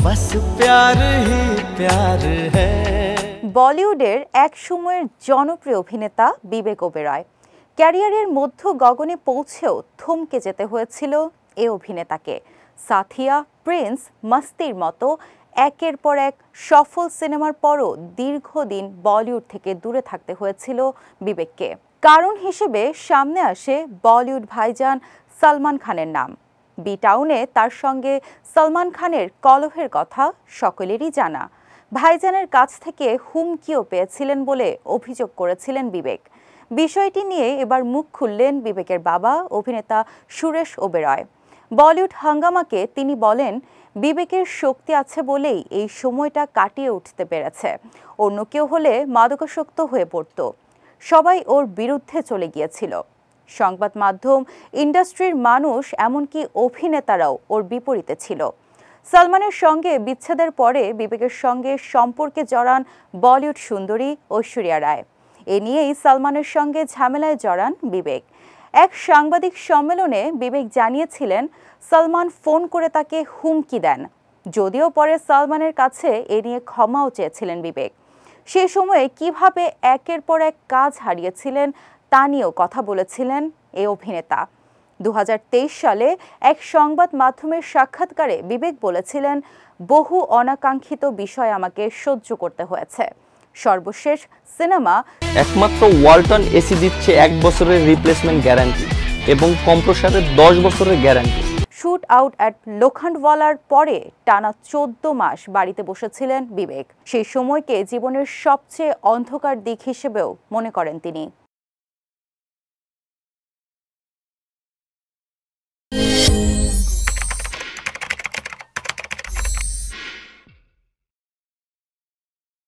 बस प्यार ही प्यार है। বলিউডের এক সময়ের জনপ্রিয় অভিনেতা বিবেক ওবেরয় ক্যারিয়ারের মধ্য গগনে পৌঁছেও থমকে যেতে হয়েছিল এই অভিনেতাকে। সাথিয়া, প্রিন্স, মস্তির মতো একের পর এক সফল সিনেমার পরও দীর্ঘদিন বলিউড থেকে দূরে থাকতে হয়েছিল বিবেককে। কারণ হিসেবে সামনে আসে বলিউড ভাইজান সলমান খানের নাম। বি টাউনে তার সঙ্গে সলমান খানের কলহের কথা সকলেরই জানা। ভাইজানের কাছ থেকে হুমকিও পেয়েছিলেন বলে অভিযোগ করেছিলেন বিবেক। বিষয়টি নিয়ে এবার মুখ খুললেন বিবেকের বাবা অভিনেতা সুরেশ ওবেরয়। বলিউড হাঙ্গামাকে তিনি বলেন, বিবেকের শক্তি আছে বলেই এই সময়টা কাটিয়ে উঠতে পেরেছে। অন্য কেউ হলে মাদকাসক্ত হয়ে পড়ত। সবাই ওর বিরুদ্ধে চলে গিয়েছিল। সংবাদ মাধ্যম, ইন্ডাস্ট্রির মানুষ, এমনকি অভিনেতারাও ওর বিপরীতে ছিল। সলমানের সঙ্গে বিচ্ছেদের পরে বিবেকের সঙ্গে সম্পর্কে জড়ান বলিউড সুন্দরী ঐশ্বরিয়া রায়। এ নিয়েই সলমানের সঙ্গে ঝামেলায় জড়ান বিবেক। এক সাংবাদিক সম্মেলনে বিবেক জানিয়েছিলেন, সলমান ফোন করে তাকে হুমকি দেন। যদিও পরে সলমানের কাছে এ নিয়ে ক্ষমাও চেয়েছিলেন বিবেক। সেই সময়ে কিভাবে একের পর এক কাজ হারিয়েছিলেন তা নিয়েও কথা বলেছিলেন এই অভিনেতা। 2023 সালে এক সংবাদ মাধ্যমের সাক্ষাৎকারে বিবেক বলেছিলেন, বহু অনাকাঙ্ক্ষিত বিষয় আমাকে সহ্য করতে হয়েছে। সর্বশেষ সিনেমা একমাত্র ওয়ালটন এসি দিচ্ছে 1 বছরের রিপ্লেসমেন্ট গ্যারান্টি এবং কম্প্রেসারের 10 বছরের গ্যারান্টি। শুট আউট অ্যাট লোখণ্ডওয়ালার পরে টানা 14 মাস বাড়িতে বসেছিলেন বিবেক। সেই সময়কে জীবনের সবচেয়ে অন্ধকার দিক হিসেবেও মনে করেন তিনি।